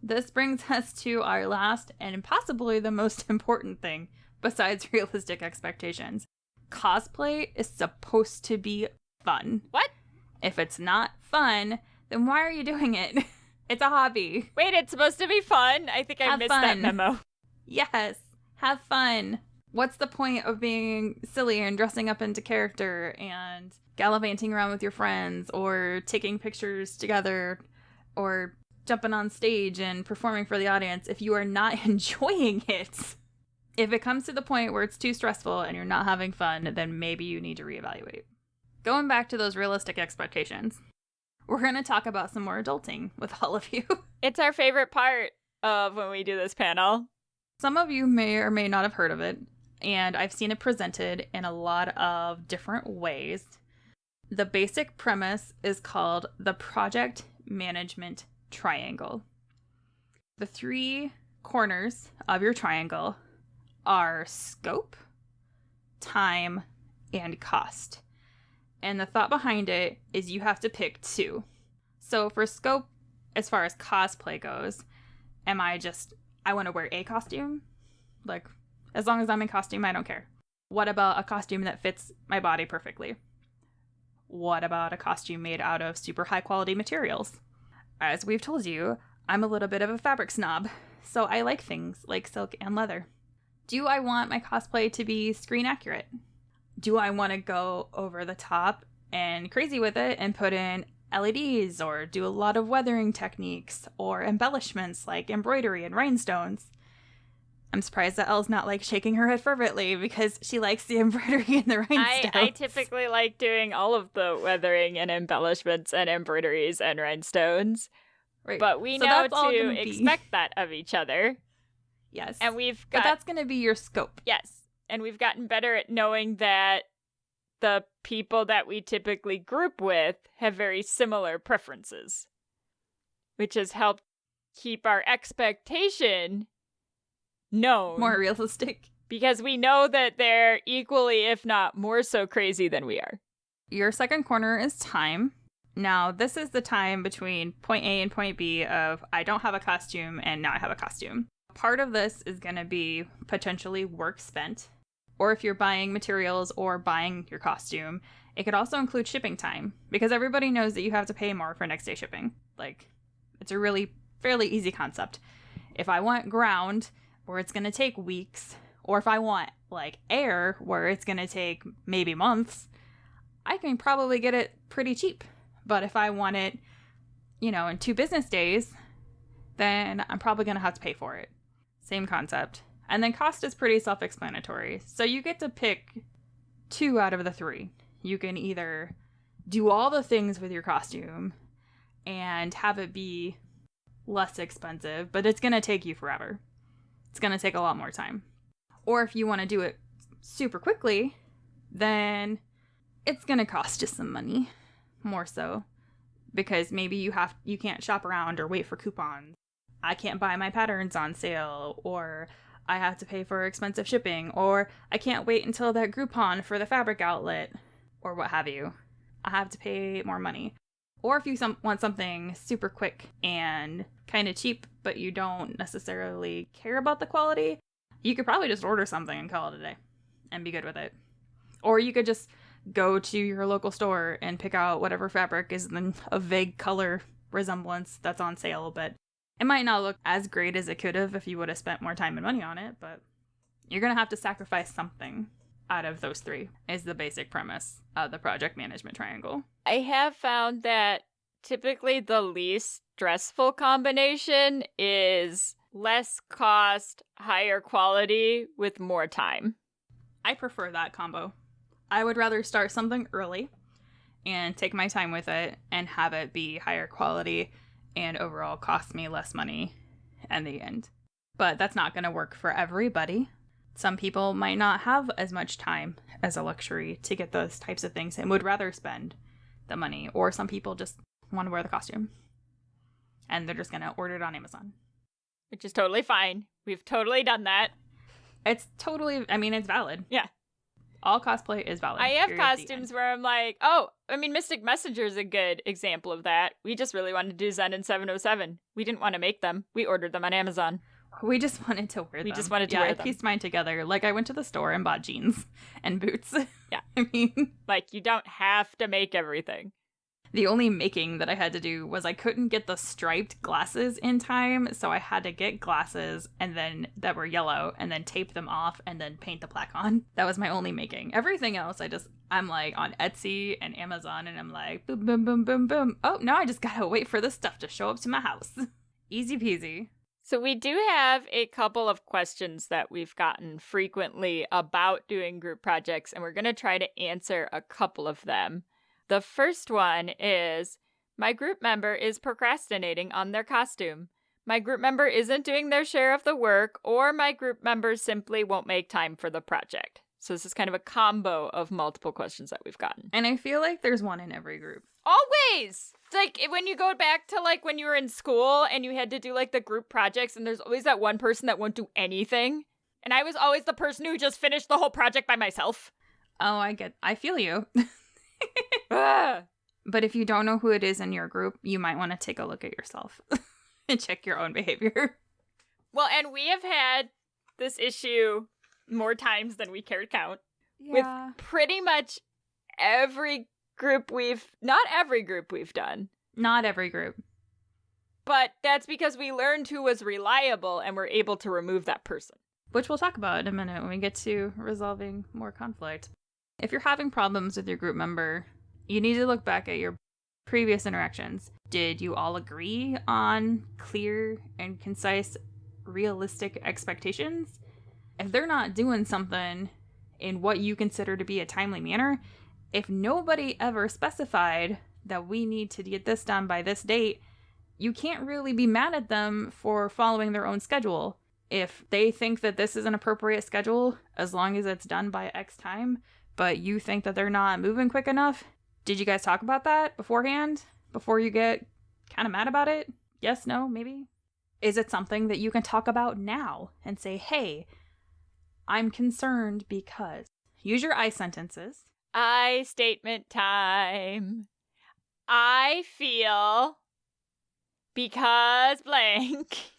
This brings us to our last and possibly the most important thing besides realistic expectations. Cosplay is supposed to be fun. What? If it's not fun, then why are you doing it? It's a hobby. Wait, it's supposed to be fun? I think I missed that memo. Yes, have fun. What's the point of being silly and dressing up into character and gallivanting around with your friends or taking pictures together or jumping on stage and performing for the audience if you are not enjoying it? If it comes to the point where it's too stressful and you're not having fun, then maybe you need to reevaluate. Going back to those realistic expectations, we're going to talk about some more adulting with all of you. It's our favorite part of when we do this panel. Some of you may or may not have heard of it, and I've seen it presented in a lot of different ways. The basic premise is called the project management triangle. The 3 corners of your triangle are scope, time, and cost. And the thought behind it is you have to pick 2. So for scope, as far as cosplay goes, I want to wear a costume? Like, as long as I'm in costume, I don't care. What about a costume that fits my body perfectly? What about a costume made out of super high quality materials? As we've told you, I'm a little bit of a fabric snob, so I like things like silk and leather. Do I want my cosplay to be screen accurate? Do I want to go over the top and crazy with it and put in LEDs or do a lot of weathering techniques or embellishments like embroidery and rhinestones? I'm surprised that Elle's not like shaking her head fervently because she likes the embroidery and the rhinestones. I typically like doing all of the weathering and embellishments and embroideries and rhinestones. Right. But we know to expect that of each other. Yes. And but that's going to be your scope. Yes. And we've gotten better at knowing that the people that we typically group with have very similar preferences, which has helped keep our expectation known. More realistic. Because we know that they're equally, if not more so crazy than we are. Your second corner is time. Now, this is the time between point A and point B of I don't have a costume and now I have a costume. Part of this is going to be potentially work spent. Or if you're buying materials or buying your costume, it could also include shipping time. Because everybody knows that you have to pay more for next day shipping. Like, it's a really fairly easy concept. If I want ground, where it's going to take weeks, or if I want, like, air, where it's going to take maybe months, I can probably get it pretty cheap. But if I want it, in 2 business days, then I'm probably going to have to pay for it. Same concept. And then cost is pretty self-explanatory. So you get to pick 2 out of the 3. You can either do all the things with your costume and have it be less expensive, but it's going to take you forever. It's going to take a lot more time. Or if you want to do it super quickly, then it's going to cost you some money, more so, because maybe you can't shop around or wait for coupons. I can't buy my patterns on sale, or I have to pay for expensive shipping, or I can't wait until that Groupon for the fabric outlet, or what have you. I have to pay more money. Or if you want something super quick and kind of cheap, but you don't necessarily care about the quality, you could probably just order something and call it a day and be good with it. Or you could just go to your local store and pick out whatever fabric is in a vague color resemblance that's on sale, but it might not look as great as it could have if you would have spent more time and money on it, but you're going to have to sacrifice something out of those 3 is the basic premise of the project management triangle. I have found that typically the least stressful combination is less cost, higher quality with more time. I prefer that combo. I would rather start something early and take my time with it and have it be higher quality and overall cost me less money in the end. But that's not going to work for everybody. Some people might not have as much time as a luxury to get those types of things and would rather spend the money. Or some people just want to wear the costume and they're just going to order it on Amazon. Which is totally fine. We've totally done that. It's valid. Yeah. All cosplay is valid. I have costumes where I'm like, Mystic Messenger is a good example of that. We just really wanted to do Zen in 707. We didn't want to make them. We ordered them on Amazon. We just wanted to wear them. We just wanted to wear them. I pieced mine together. Like, I went to the store and bought jeans and boots. Yeah. I mean... Like, you don't have to make everything. The only making that I had to do was I couldn't get the striped glasses in time, so I had to get glasses and then that were yellow and then tape them off and then paint the plaque on. That was my only making. Everything else, I'm like on Etsy and Amazon and I'm like, boom, boom, boom, boom, boom. Oh, now I just gotta wait for this stuff to show up to my house. Easy peasy. So we do have a couple of questions that we've gotten frequently about doing group projects, and we're going to try to answer a couple of them. The first one is, my group member is procrastinating on their costume. My group member isn't doing their share of the work, or my group members simply won't make time for the project. So this is kind of a combo of multiple questions that we've gotten. And I feel like there's one in every group. Always! It's like when you go back to like when you were in school and you had to do like the group projects and there's always that one person that won't do anything. And I was always the person who just finished the whole project by myself. Oh, I feel you. But if you don't know who it is in your group, you might want to take a look at yourself and check your own behavior. Well, and we have had this issue more times than we care to count. Yeah. With pretty much every group not every group we've done. Not every group. But that's because we learned who was reliable and were able to remove that person. Which we'll talk about in a minute when we get to resolving more conflict. If you're having problems with your group member, you need to look back at your previous interactions. Did you all agree on clear and concise, realistic expectations? If they're not doing something in what you consider to be a timely manner, if nobody ever specified that we need to get this done by this date, you can't really be mad at them for following their own schedule. If they think that this is an appropriate schedule, as long as it's done by X time, but you think that they're not moving quick enough, did you guys talk about that beforehand? Before you get kind of mad about it? Yes, no, maybe? Is it something that you can talk about now and say, hey, I'm concerned because... Use your I sentences. I statement time. I feel because blank.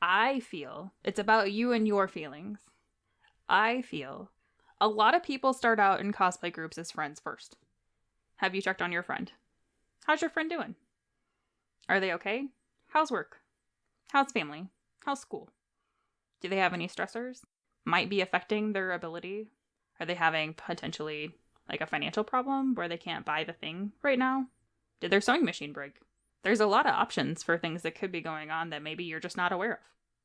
I feel. It's about you and your feelings. I feel. A lot of people start out in cosplay groups as friends first. Have you checked on your friend? How's your friend doing? Are they okay? How's work? How's family? How's school? Do they have any stressors? Might be affecting their ability? Are they having potentially like a financial problem where they can't buy the thing right now? Did their sewing machine break? There's a lot of options for things that could be going on that maybe you're just not aware of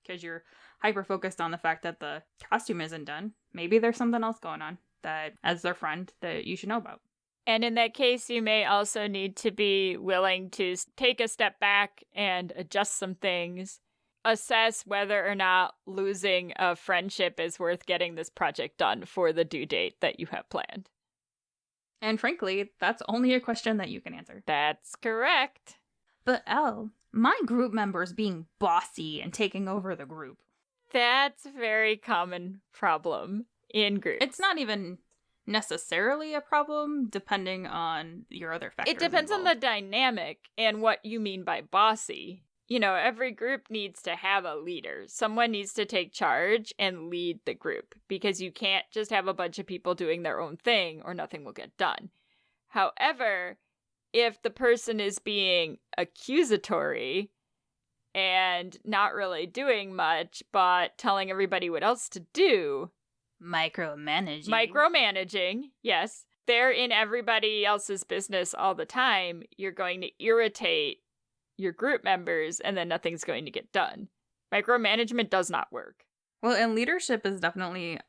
because you're hyper-focused on the fact that the costume isn't done. Maybe there's something else going on that, as their friend, that you should know about. And in that case, you may also need to be willing to take a step back and adjust some things, assess whether or not losing a friendship is worth getting this project done for the due date that you have planned. And frankly, that's only a question that you can answer. That's correct. But Elle, my group member's being bossy and taking over the group. That's a very common problem in groups. It's not even necessarily a problem, depending on your other factors. It depends involved. on the dynamic and what you mean by bossy. You know, every group needs to have a leader. Someone needs to take charge and lead the group because you can't just have a bunch of people doing their own thing or nothing will get done. However, if the person is being accusatory and not really doing much, but telling everybody what else to do. Micromanaging, yes. They're in everybody else's business all the time. You're going to irritate your group members and then nothing's going to get done. Micromanagement does not work. Well, and leadership is definitely,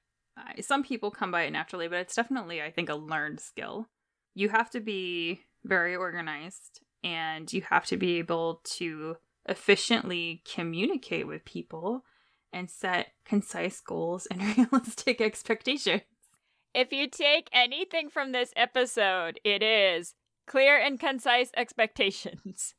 some people come by it naturally, but it's definitely, I think, a learned skill. You have to be very organized and you have to be able to efficiently communicate with people and set concise goals and realistic expectations. If you take anything from this episode, it is clear and concise expectations.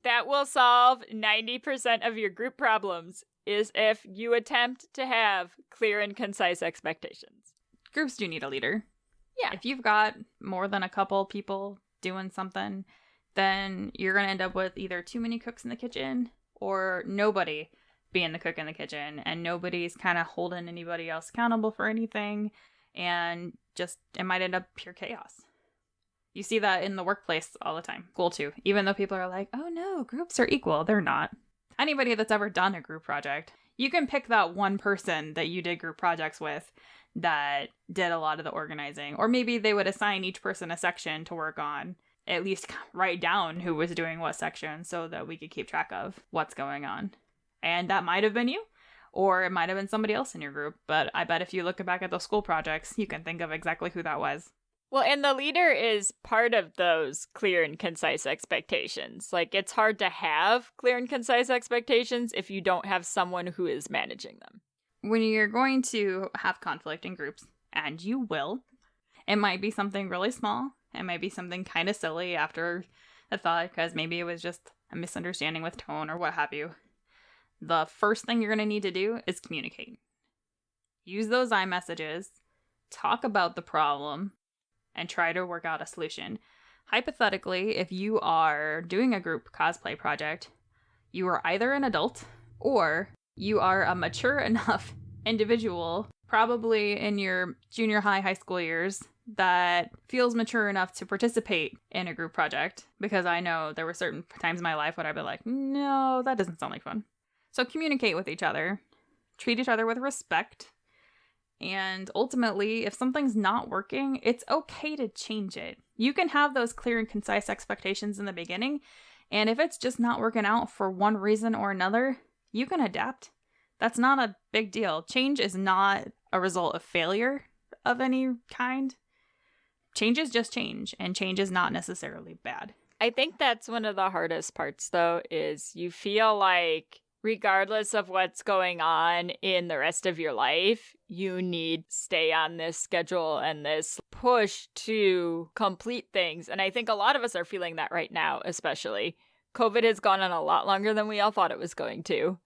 That will solve 90% of your group problems, is if you attempt to have clear and concise expectations. Groups do need a leader. Yeah. If you've got more than a couple people doing something, then you're going to end up with either too many cooks in the kitchen or nobody being the cook in the kitchen, and nobody's kind of holding anybody else accountable for anything, and just it might end up pure chaos. You see that in the workplace all the time. School too. Even though people are like, oh no, groups are equal. They're not. Anybody that's ever done a group project, you can pick that one person that you did group projects with that did a lot of the organizing. Or maybe they would assign each person a section to work on. At least write down who was doing what section so that we could keep track of what's going on. And that might have been you, or it might have been somebody else in your group. But I bet if you look back at those school projects, you can think of exactly who that was. Well, and the leader is part of those clear and concise expectations. Like, it's hard to have clear and concise expectations if you don't have someone who is managing them. When you're going to have conflict in groups, and you will, it might be something really small. It might be something kind of silly after a thought, because maybe it was just a misunderstanding with tone or what have you. The first thing you're going to need to do is communicate. Use those iMessages, talk about the problem, and try to work out a solution. Hypothetically, if you are doing a group cosplay project, you are either an adult or you are a mature enough individual, probably in your junior high school years, that feels mature enough to participate in a group project. Because I know there were certain times in my life when I'd be like, no, that doesn't sound like fun. So communicate with each other, treat each other with respect, and ultimately, if something's not working, it's okay to change it. You can have those clear and concise expectations in the beginning, and if it's just not working out for one reason or another, you can adapt. That's not a big deal. Change is not a result of failure of any kind. Change is just change, and change is not necessarily bad. I think that's one of the hardest parts, though, is you feel like regardless of what's going on in the rest of your life, you need to stay on this schedule and this push to complete things. And I think a lot of us are feeling that right now, especially. COVID has gone on a lot longer than we all thought it was going to.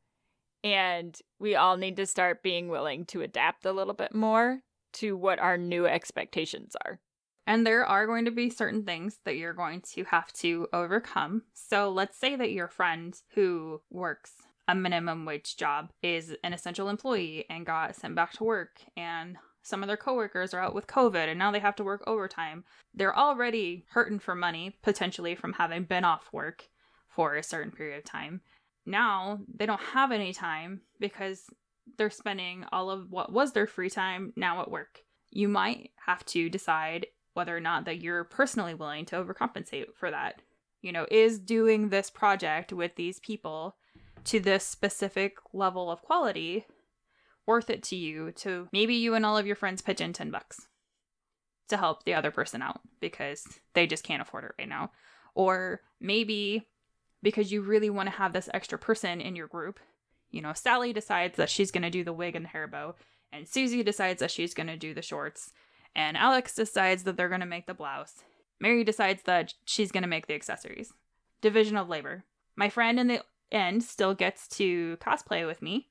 And we all need to start being willing to adapt a little bit more to what our new expectations are. And there are going to be certain things that you're going to have to overcome. So let's say that your friend who works a minimum wage job is an essential employee and got sent back to work, and some of their coworkers are out with COVID and now they have to work overtime. They're already hurting for money, potentially from having been off work for a certain period of time. Now they don't have any time because they're spending all of what was their free time now at work. You might have to decide whether or not that you're personally willing to overcompensate for that. You know, is doing this project with these people to this specific level of quality worth it to you, to maybe you and all of your friends pitch in $10 to help the other person out because they just can't afford it right now. Or maybe because you really want to have this extra person in your group. You know, Sally decides that she's going to do the wig and the hair bow, and Susie decides that she's going to do the shorts, and Alex decides that they're going to make the blouse. Mary decides that she's going to make the accessories. Division of labor. My friend in the end still gets to cosplay with me,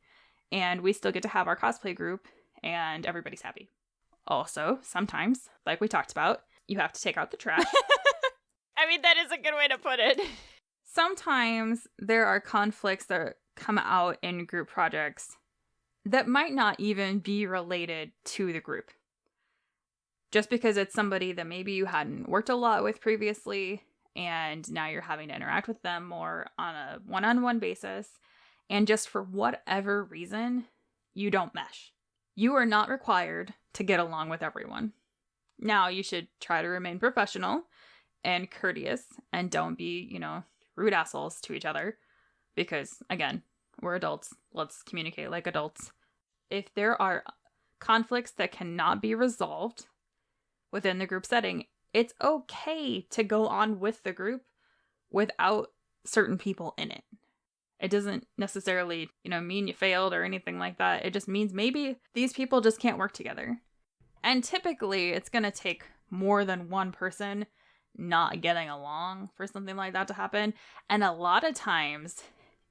and we still get to have our cosplay group, and everybody's happy. Also, sometimes, like we talked about, you have to take out the trash. I mean, that is a good way to put it. Sometimes there are conflicts that come out in group projects that might not even be related to the group. Just because it's somebody that maybe you hadn't worked a lot with previously, and now you're having to interact with them more on a one-on-one basis, and just for whatever reason, you don't mesh. You are not required to get along with everyone. Now, you should try to remain professional and courteous, and don't be, rude assholes to each other, because, again, we're adults. Let's communicate like adults. If there are conflicts that cannot be resolved within the group setting, it's okay to go on with the group without certain people in it. It doesn't necessarily, mean you failed or anything like that. It just means maybe these people just can't work together. And typically, it's going to take more than one person not getting along for something like that to happen. And a lot of times,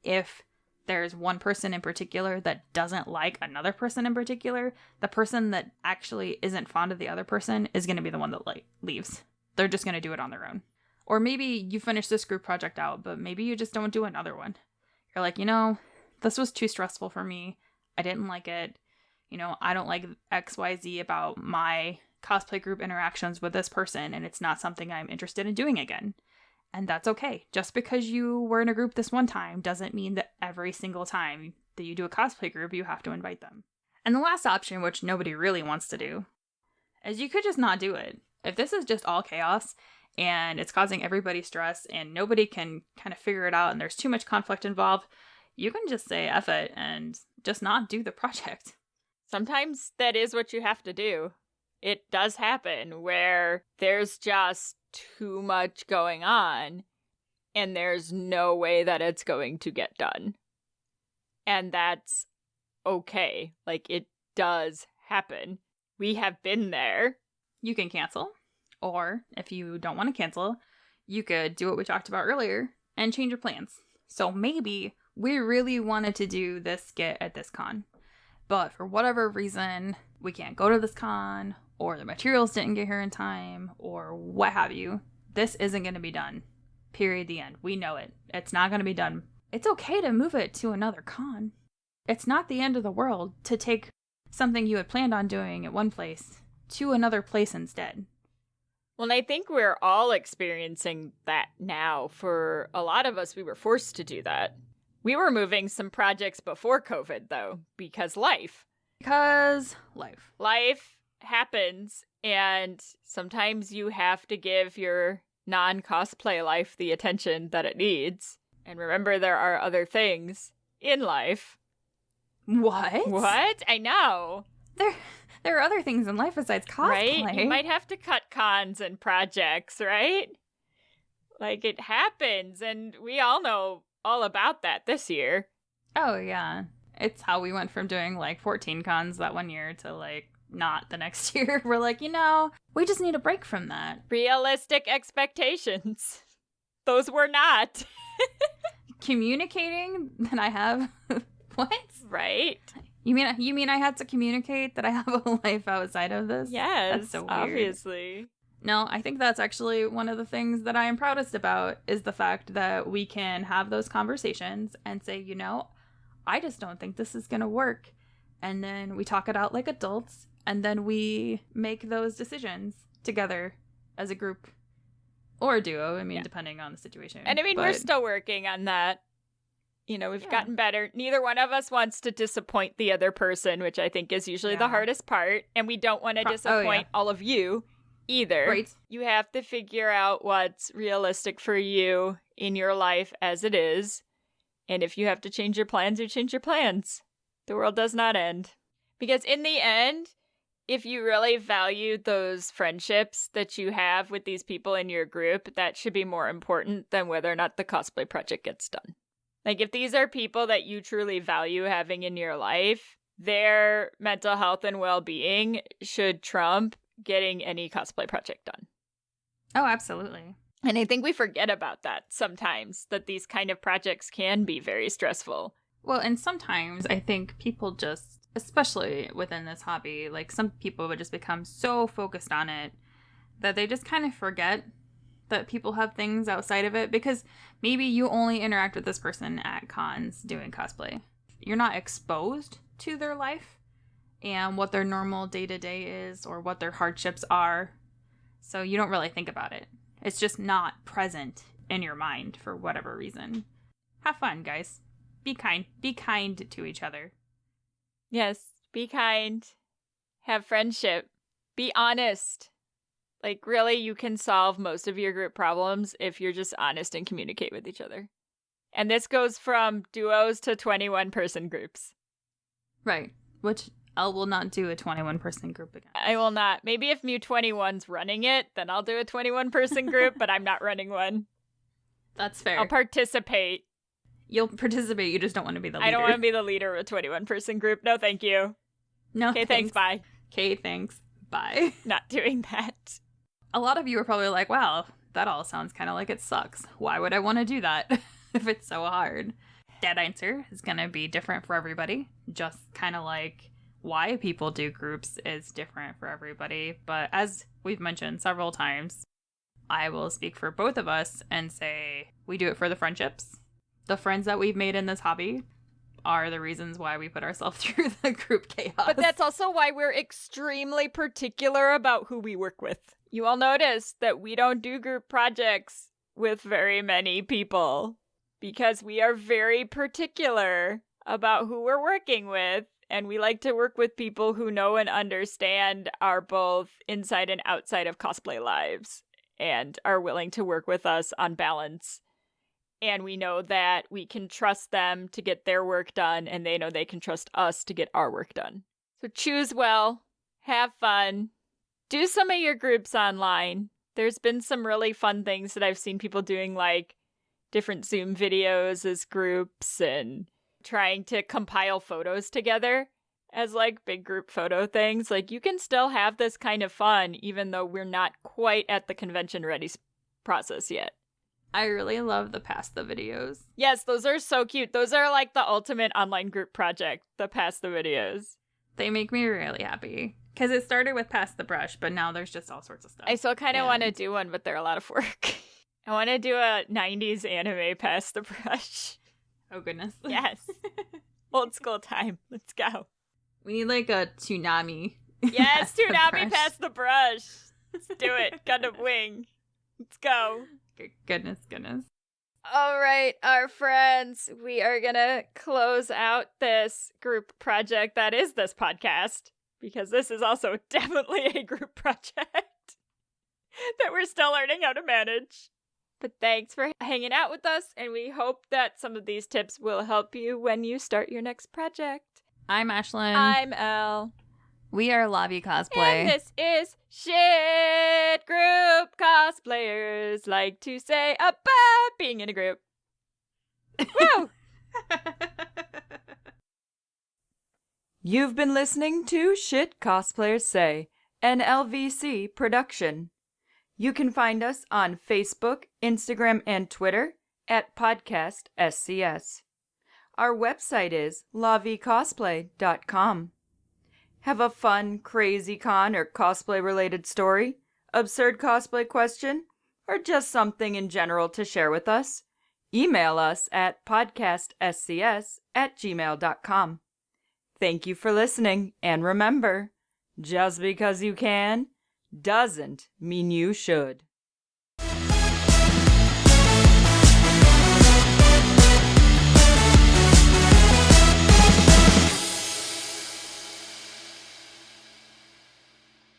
if there's one person in particular that doesn't like another person in particular, the person that actually isn't fond of the other person is going to be the one that leaves. They're just going to do it on their own. Or maybe you finish this group project out, but maybe you just don't do another one. You're like, this was too stressful for me. I didn't like it. I don't like XYZ about my cosplay group interactions with this person, and it's not something I'm interested in doing again. And that's okay. Just because you were in a group this one time doesn't mean that every single time that you do a cosplay group, you have to invite them. And the last option, which nobody really wants to do, is you could just not do it. If this is just all chaos and it's causing everybody stress and nobody can kind of figure it out and there's too much conflict involved, you can just say F it and just not do the project. Sometimes that is what you have to do. It does happen where there's just too much going on and there's no way that it's going to get done. And that's okay. Like, it does happen. We have been there. You can cancel. Or if you don't want to cancel, you could do what we talked about earlier and change your plans. So maybe we really wanted to do this skit at this con, but for whatever reason, we can't go to this con, or the materials didn't get here in time, or what have you. This isn't going to be done. Period. The end. We know it. It's not going to be done. It's okay to move it to another con. It's not the end of the world to take something you had planned on doing at one place to another place instead. Well, I think we're all experiencing that now. For a lot of us, we were forced to do that. We were moving some projects before COVID, though, because life. Life happens, and sometimes you have to give your non-cosplay life the attention that it needs. And remember, there are other things in life. What? I know. There are other things in life besides cosplay. Right? You might have to cut cons and projects, right? Like, it happens, and we all know all about that this year. Oh, yeah. It's how we went from doing, 14 cons that one year to, not the next year. We're like, we just need a break from that. Realistic expectations. Those were not. Communicating that I have... What? Right. You mean I had to communicate that I have a life outside of this? Yes, that's so weird. Obviously. No, I think that's actually one of the things that I am proudest about is the fact that we can have those conversations and say, I just don't think this is going to work. And then we talk it out like adults, and then we make those decisions together as a group or a duo, depending on the situation. And we're still working on that. We've gotten better. Neither one of us wants to disappoint the other person, which I think is usually the hardest part. And we don't want to disappoint all of you either. Right. You have to figure out what's realistic for you in your life as it is. And if you have to change your plans, you change your plans. The world does not end. Because in the end, if you really value those friendships that you have with these people in your group, that should be more important than whether or not the cosplay project gets done. Like, if these are people that you truly value having in your life, their mental health and well-being should trump getting any cosplay project done. Oh, absolutely. And I think we forget about that sometimes, that these kind of projects can be very stressful. Well, and sometimes I think people just, especially within this hobby, some people would just become so focused on it that they just kind of forget that people have things outside of it, because maybe you only interact with this person at cons doing cosplay. You're not exposed to their life and what their normal day-to-day is or what their hardships are, so you don't really think about it. It's just not present in your mind for whatever reason. Have fun, guys. Be kind. Be kind to each other. Yes, be kind. Have friendship. Be honest. Really, you can solve most of your group problems if you're just honest and communicate with each other. And this goes from duos to 21-person groups. Right. Which I will not do a 21-person group again. I will not. Maybe if Mew21's running it, then I'll do a 21-person group, but I'm not running one. That's fair. I'll participate. You'll participate, you just don't want to be the leader. I don't want to be the leader of a 21-person group. No, thank you. No, okay, thanks, bye. Okay, thanks, bye. Not doing that. A lot of you are probably like, wow, that all sounds kind of like it sucks. Why would I want to do that if it's so hard? That answer is going to be different for everybody. Just kind of like why people do groups is different for everybody. But as we've mentioned several times, I will speak for both of us and say we do it for the friendships, the friends that we've made in this hobby, are the reasons why we put ourselves through the group chaos. But that's also why we're extremely particular about who we work with. You all notice that we don't do group projects with very many people because we are very particular about who we're working with, and we like to work with people who know and understand our both inside and outside of cosplay lives and are willing to work with us on balance. And we know that we can trust them to get their work done, and they know they can trust us to get our work done. So choose well, have fun, do some of your groups online. There's been some really fun things that I've seen people doing, like different Zoom videos as groups and trying to compile photos together as like big group photo things. Like, you can still have this kind of fun even though we're not quite at the convention ready process yet. I really love the Pass the videos. Yes, those are so cute. Those are like the ultimate online group project, the Pass the videos. They make me really happy. Because it started with Pass the brush, but now there's just all sorts of stuff. I still kind of want to do one, but they're a lot of work. I want to do a 90s anime Pass the brush. Oh, goodness. Yes. Old school time. Let's go. We need like a Toonami. Yes, Toonami Pass the brush. Let's do it. Gundam Wing. Let's go. Goodness. All right, our friends, we are going to close out this group project that is this podcast, because this is also definitely a group project that we're still learning how to manage. But thanks for hanging out with us, and we hope that some of these tips will help you when you start your next project. I'm Ashlyn. I'm Elle. We are Lavi Cosplay. And this is Shit Group Cosplayers Like to Say About Being in a Group. Woo! You've been listening to Shit Cosplayers Say, an LVC production. You can find us on Facebook, Instagram, and Twitter at Podcast SCS. Our website is lavicosplay.com. Have a fun, crazy con or cosplay-related story, absurd cosplay question, or just something in general to share with us? Email us at podcastscs@gmail.com. Thank you for listening, and remember, just because you can doesn't mean you should.